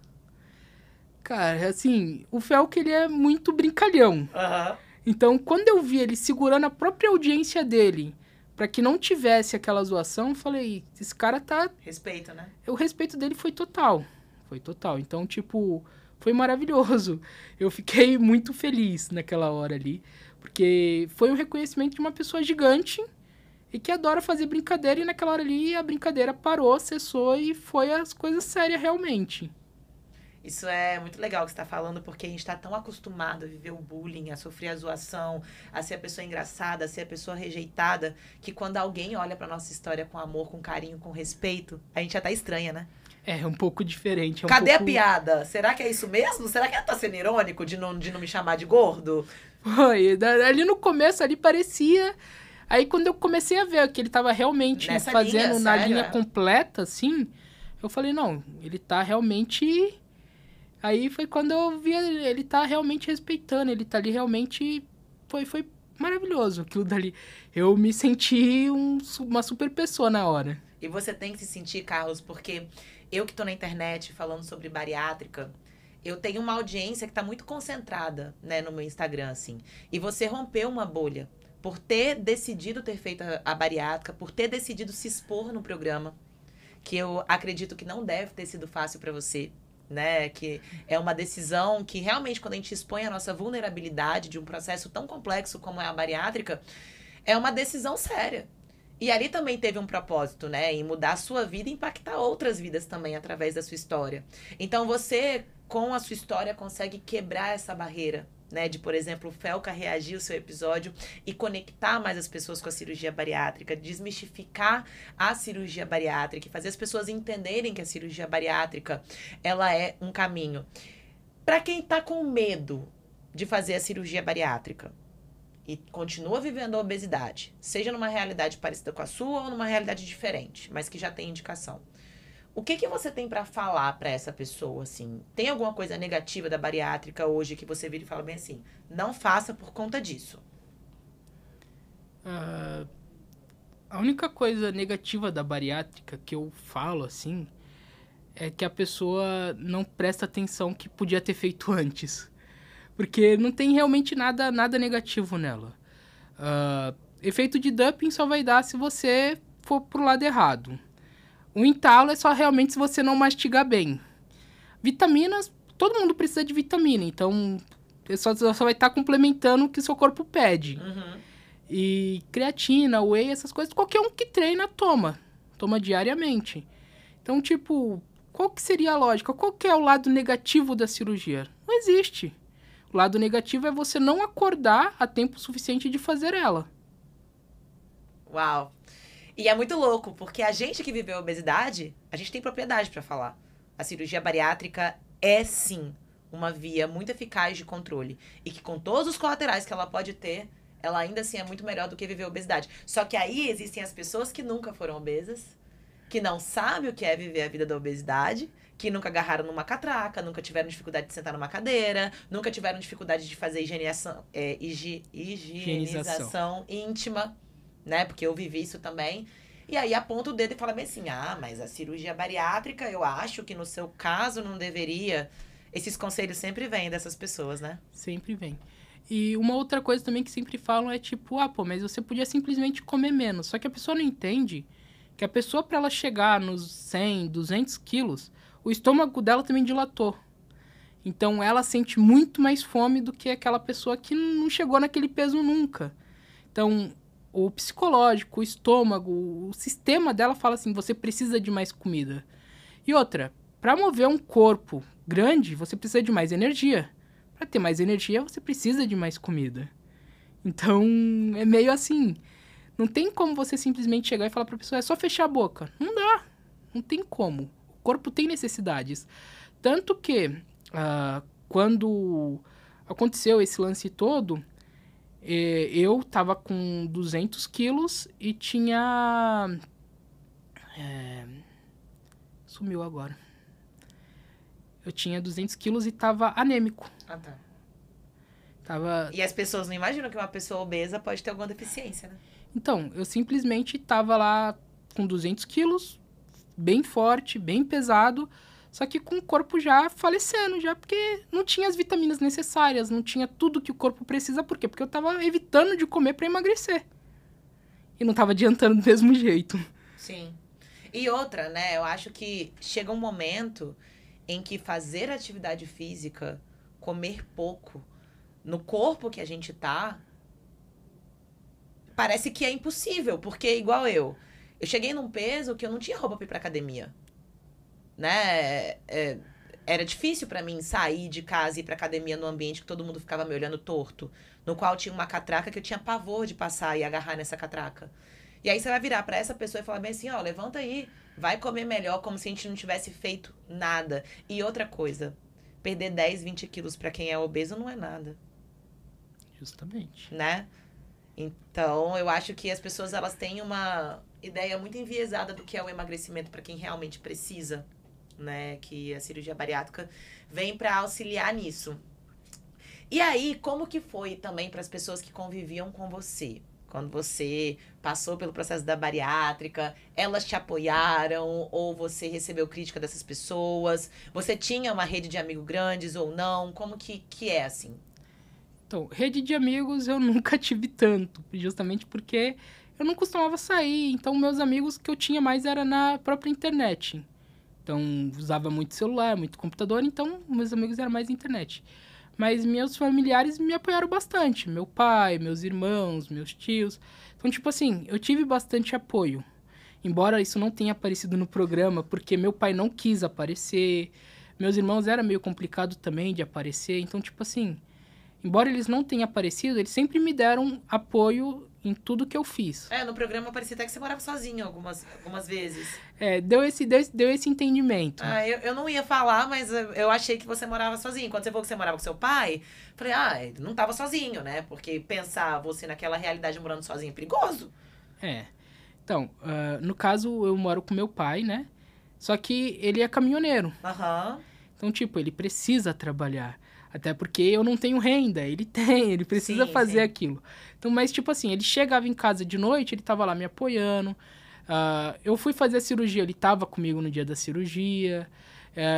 Cara, assim, o Felca, ele é muito brincalhão. Aham. Então, quando eu vi ele segurando a própria audiência dele pra que não tivesse aquela zoação, eu falei, esse cara tá... Respeito, né? O respeito dele foi total. Foi total. Então, tipo, foi maravilhoso. Eu fiquei muito feliz naquela hora ali, porque foi um reconhecimento de uma pessoa gigante e que adora fazer brincadeira, e naquela hora ali a brincadeira parou, cessou e foi as coisas sérias realmente. Isso é muito legal que você está falando, porque a gente está tão acostumado a viver o bullying, a sofrer a zoação, a ser a pessoa engraçada, a ser a pessoa rejeitada, que quando alguém olha pra nossa história com amor, com carinho, com respeito, a gente até estranha, né? É um pouco diferente. É um Cadê pouco... a piada? Será que é isso mesmo? Será que ela tá sendo irônico de não me chamar de gordo? Foi, ali no começo ali parecia... Aí quando eu comecei a ver que ele tava realmente Nessa fazendo linha, na sério, linha é? completa, assim, eu falei, não, ele tá realmente... Aí foi quando eu vi ele tá realmente respeitando, ele tá ali realmente... Foi maravilhoso aquilo dali. Eu me senti uma super pessoa na hora. E você tem que se sentir, Carlos, porque eu que tô na internet falando sobre bariátrica, eu tenho uma audiência que tá muito concentrada, né, no meu Instagram, assim. E você rompeu uma bolha por ter decidido ter feito a bariátrica, por ter decidido se expor no programa, que eu acredito que não deve ter sido fácil pra você, né? Que é uma decisão que realmente, quando a gente expõe a nossa vulnerabilidade de um processo tão complexo como é a bariátrica, é uma decisão séria. E ali também teve um propósito, né? Em mudar a sua vida e impactar outras vidas também através da sua história. Então você, com a sua história, consegue quebrar essa barreira, né? De, por exemplo, o Felca reagir ao seu episódio e conectar mais as pessoas com a cirurgia bariátrica, desmistificar a cirurgia bariátrica e fazer as pessoas entenderem que a cirurgia bariátrica, ela é um caminho. Para quem tá com medo de fazer a cirurgia bariátrica, e continua vivendo a obesidade, seja numa realidade parecida com a sua ou numa realidade diferente, mas que já tem indicação. O que você tem pra falar pra essa pessoa, assim? Tem alguma coisa negativa da bariátrica hoje que você vira e fala bem assim, não faça por conta disso? A única coisa negativa da bariátrica que eu falo, assim, é que a pessoa não presta atenção que podia ter feito antes. Porque não tem realmente nada negativo nela. Efeito de dumping só vai dar se você for pro lado errado. O entalo é só realmente se você não mastigar bem. Vitaminas, todo mundo precisa de vitamina, então só vai estar complementando o que seu corpo pede. Uhum. E creatina, whey, essas coisas, qualquer um que treina toma diariamente. Então, tipo, qual que seria a lógica? Qual que é o lado negativo da cirurgia? Não existe. O lado negativo é você não acordar a tempo suficiente de fazer ela. Uau! E é muito louco, porque a gente que viveu a obesidade, a gente tem propriedade pra falar. A cirurgia bariátrica é, sim, uma via muito eficaz de controle. E que com todos os colaterais que ela pode ter, ela ainda assim é muito melhor do que viver a obesidade. Só que aí existem as pessoas que nunca foram obesas, que não sabem o que é viver a vida da obesidade, que nunca agarraram numa catraca, nunca tiveram dificuldade de sentar numa cadeira, nunca tiveram dificuldade de fazer higienização íntima, né? Porque eu vivi isso também. E aí aponta o dedo e fala bem assim, mas a cirurgia bariátrica, eu acho que no seu caso não deveria. Esses conselhos sempre vêm dessas pessoas, né? Sempre vem. E uma outra coisa também que sempre falam é tipo, mas você podia simplesmente comer menos. Só que a pessoa não entende que a pessoa, para ela chegar nos 100, 200 quilos, o estômago dela também dilatou. Então, ela sente muito mais fome do que aquela pessoa que não chegou naquele peso nunca. Então, o psicológico, o estômago, o sistema dela fala assim, você precisa de mais comida. E outra, para mover um corpo grande, você precisa de mais energia. Para ter mais energia, você precisa de mais comida. Então, é meio assim. Não tem como você simplesmente chegar e falar para a pessoa, é só fechar a boca. Não dá. Não tem como. O corpo tem necessidades. Tanto que, quando aconteceu esse lance todo, eu tava com 200 quilos e tinha... sumiu agora. Eu tinha 200 quilos e tava anêmico. Ah, tá. Tava... E as pessoas não imaginam que uma pessoa obesa pode ter alguma deficiência, né? Então, eu simplesmente tava lá com 200 quilos, bem forte, bem pesado, só que com o corpo já falecendo, já porque não tinha as vitaminas necessárias, não tinha tudo que o corpo precisa. Por quê? Porque eu tava evitando de comer para emagrecer. E não tava adiantando do mesmo jeito. Sim. E outra, né? Eu acho que chega um momento em que fazer atividade física, comer pouco, no corpo que a gente tá, parece que é impossível, porque igual eu cheguei num peso que eu não tinha roupa pra ir pra academia, né? Era difícil pra mim sair de casa e ir pra academia no ambiente que todo mundo ficava me olhando torto, no qual tinha uma catraca que eu tinha pavor de passar e agarrar nessa catraca. E aí você vai virar pra essa pessoa e falar bem assim, ó, levanta aí, vai comer melhor, como se a gente não tivesse feito nada. E outra coisa, perder 10, 20 quilos pra quem é obeso não é nada, Justamente. né? Então, eu acho que as pessoas elas têm uma ideia muito enviesada do que é o emagrecimento para quem realmente precisa, né? Que a cirurgia bariátrica vem para auxiliar nisso. E aí, como que foi também para as pessoas que conviviam com você? Quando você passou pelo processo da bariátrica, elas te apoiaram ou você recebeu crítica dessas pessoas? Você tinha uma rede de amigos grandes ou não? Como que é assim? Então, rede de amigos eu nunca tive tanto, justamente porque eu não costumava sair, então meus amigos que eu tinha mais era na própria internet. Então, usava muito celular, muito computador, então meus amigos eram mais internet. Mas meus familiares me apoiaram bastante, meu pai, meus irmãos, meus tios. Então, tipo assim, eu tive bastante apoio. Embora isso não tenha aparecido no programa, porque meu pai não quis aparecer, meus irmãos era meio complicado também de aparecer, então, tipo assim, embora eles não tenham aparecido, eles sempre me deram apoio em tudo que eu fiz. No programa parecia até que você morava sozinho algumas vezes. Deu esse entendimento. Eu não ia falar, mas eu achei que você morava sozinho. Quando você falou que você morava com seu pai, falei, ele não tava sozinho, né? Porque pensar você naquela realidade morando sozinho é perigoso. Então, no caso, eu moro com meu pai, né? Só que ele é caminhoneiro. Aham. Então, tipo, ele precisa trabalhar. Até porque eu não tenho renda, ele precisa fazer aquilo. Então, mas tipo assim, ele chegava em casa de noite, ele tava lá me apoiando. Eu fui fazer a cirurgia, ele tava comigo no dia da cirurgia.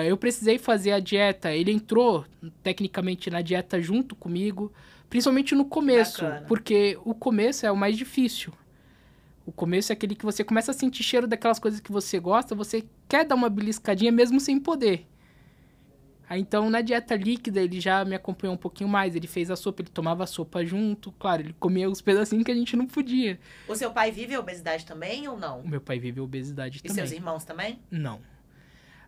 Eu precisei fazer a dieta, ele entrou tecnicamente na dieta junto comigo, principalmente no começo, porque o começo é o mais difícil. O começo é aquele que você começa a sentir cheiro daquelas coisas que você gosta, você quer dar uma beliscadinha mesmo sem poder. Aí, então, na dieta líquida, ele já me acompanhou um pouquinho mais. Ele fez a sopa, ele tomava a sopa junto. Claro, ele comia os pedacinhos que a gente não podia. O seu pai vive a obesidade também ou não? O meu pai vive a obesidade também. E seus irmãos também? Não.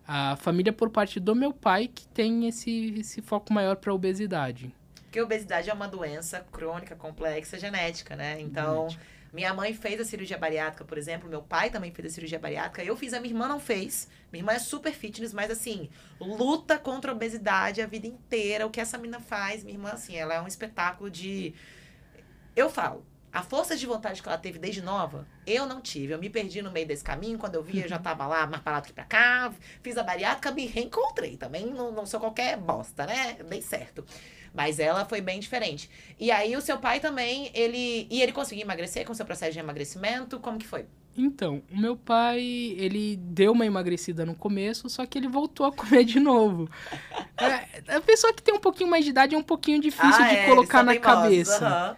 A família por parte do meu pai que tem esse foco maior para obesidade. Porque a obesidade é uma doença crônica, complexa, genética, né? Então, minha mãe fez a cirurgia bariátrica, por exemplo. Meu pai também fez a cirurgia bariátrica. Eu fiz, a minha irmã não fez. Minha irmã é super fitness, mas assim, luta contra a obesidade a vida inteira. O que essa menina faz, minha irmã, assim, ela é um espetáculo de... Eu falo, a força de vontade que ela teve desde nova, eu não tive. Eu me perdi no meio desse caminho. Quando eu vi, eu já tava lá, mais pra lá do que pra cá. Fiz a bariátrica, me reencontrei. Também não sou qualquer bosta, né? Dei certo. Mas ela foi bem diferente. E aí, o seu pai também, ele conseguiu emagrecer com o seu processo de emagrecimento? Como que foi? Então, o meu pai, ele deu uma emagrecida no começo, só que ele voltou a comer de novo. A pessoa que tem um pouquinho mais de idade é um pouquinho difícil de colocar na cabeça.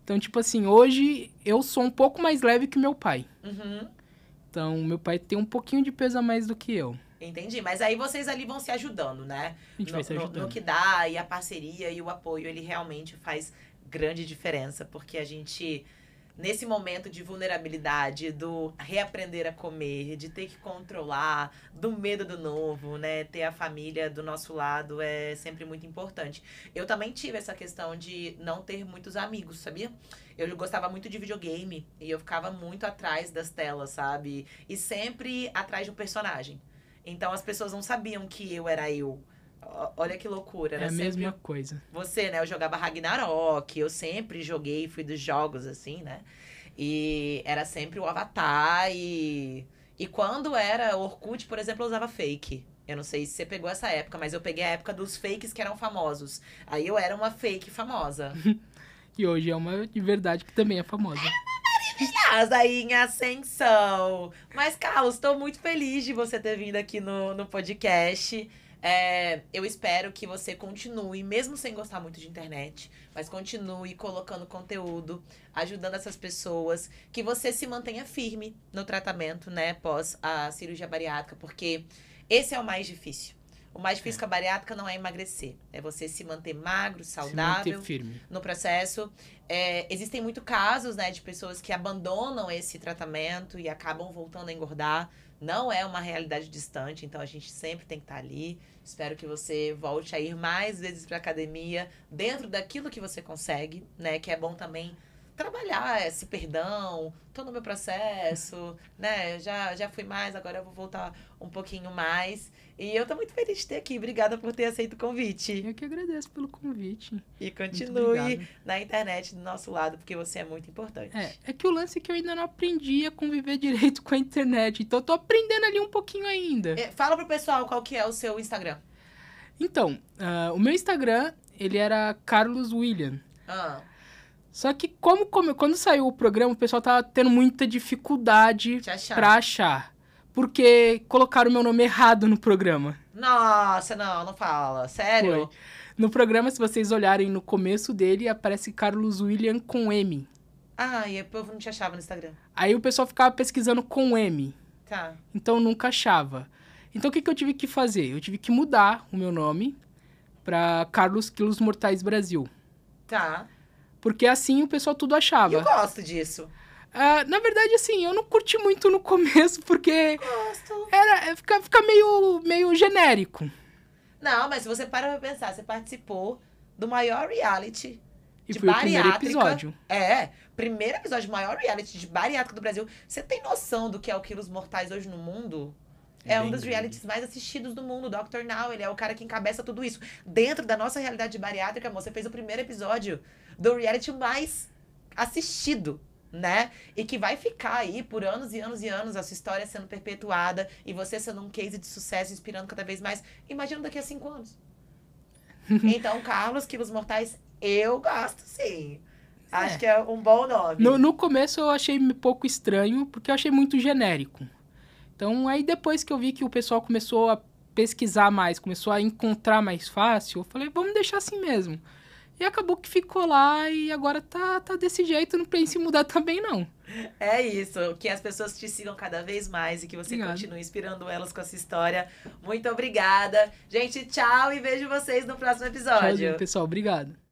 Então, tipo assim, hoje eu sou um pouco mais leve que meu pai. Uhum. Então, meu pai tem um pouquinho de peso a mais do que eu. Entendi, mas aí vocês ali vão se ajudando, né? A gente vai se ajudando. No que dá, e a parceria e o apoio, ele realmente faz grande diferença, porque a gente, nesse momento de vulnerabilidade, do reaprender a comer, de ter que controlar, do medo do novo, né? Ter a família do nosso lado é sempre muito importante. Eu também tive essa questão de não ter muitos amigos, sabia? Eu gostava muito de videogame e eu ficava muito atrás das telas, sabe? E sempre atrás de um personagem. Então, as pessoas não sabiam que eu era eu. Olha que loucura. É a mesma coisa. Você, né? Eu jogava Ragnarok. Eu sempre joguei, fui dos jogos, assim, né? E era sempre o Avatar. E quando era Orkut, por exemplo, eu usava fake. Eu não sei se você pegou essa época, mas eu peguei a época dos fakes que eram famosos. Aí eu era uma fake famosa. E hoje é uma de verdade que também é famosa. Mas aí em ascensão. Mas, Carlos, estou muito feliz de você ter vindo aqui no podcast. Eu espero que você continue, mesmo sem gostar muito de internet, mas continue colocando conteúdo, ajudando essas pessoas, que você se mantenha firme no tratamento, né, pós a cirurgia bariátrica, porque esse é o mais difícil. O mais difícil com a bariátrica não é emagrecer, é você se manter magro, saudável, se manter firme no processo. Existem muitos casos, né, de pessoas que abandonam esse tratamento e acabam voltando a engordar. Não é uma realidade distante, então a gente sempre tem que estar ali. Espero que você volte a ir mais vezes para academia, dentro daquilo que você consegue, né? Que é bom também trabalhar esse perdão, tô no meu processo, né? Já fui mais, agora eu vou voltar um pouquinho mais. E eu tô muito feliz de ter aqui. Obrigada por ter aceito o convite. Eu que agradeço pelo convite. E continue na internet do nosso lado, porque você é muito importante. É que o lance é que eu ainda não aprendi a conviver direito com a internet. Então eu tô aprendendo ali um pouquinho ainda. Fala pro pessoal qual que é o seu Instagram. Então, o meu Instagram, ele era Carlos William. Só que quando saiu o programa, o pessoal tava tendo muita dificuldade pra achar. Porque colocaram o meu nome errado no programa. Nossa, não fala. Sério? Foi. No programa, se vocês olharem no começo dele, aparece Carlos William com M. E o povo não te achava no Instagram. Aí o pessoal ficava pesquisando com M. Tá. Então nunca achava. Então o que eu tive que fazer? Eu tive que mudar o meu nome pra Carlos Quilos Mortais Brasil. Tá. Porque assim o pessoal tudo achava. Eu gosto disso. Na verdade, assim, eu não curti muito no começo, porque... Gosto. Fica meio genérico. Não, mas se você para pra pensar, você participou do maior reality de foi bariátrica. O primeiro episódio. Primeiro episódio do maior reality de bariátrica do Brasil. Você tem noção do que é o Quilos Mortais hoje no mundo? É um dos realities mais assistidos do mundo, Dr. Now. Ele é o cara que encabeça tudo isso. Dentro da nossa realidade de bariátrica, amor, você fez o primeiro episódio do reality mais assistido, né? E que vai ficar aí por anos e anos e anos, a sua história sendo perpetuada e você sendo um case de sucesso, inspirando cada vez mais. Imagina daqui a 5 anos. Então, Carlos Quilos Mortais, eu gosto, sim. Acho que é um bom nome. No começo eu achei um pouco estranho, porque eu achei muito genérico. Então, aí depois que eu vi que o pessoal começou a pesquisar mais, começou a encontrar mais fácil, eu falei, vamos deixar assim mesmo. E acabou que ficou lá e agora tá desse jeito, não pense em mudar também, não. É isso, que as pessoas te sigam cada vez mais e que você continue inspirando elas com essa história. Muito obrigada. Gente, tchau e vejo vocês no próximo episódio. Tchau, pessoal. Obrigado.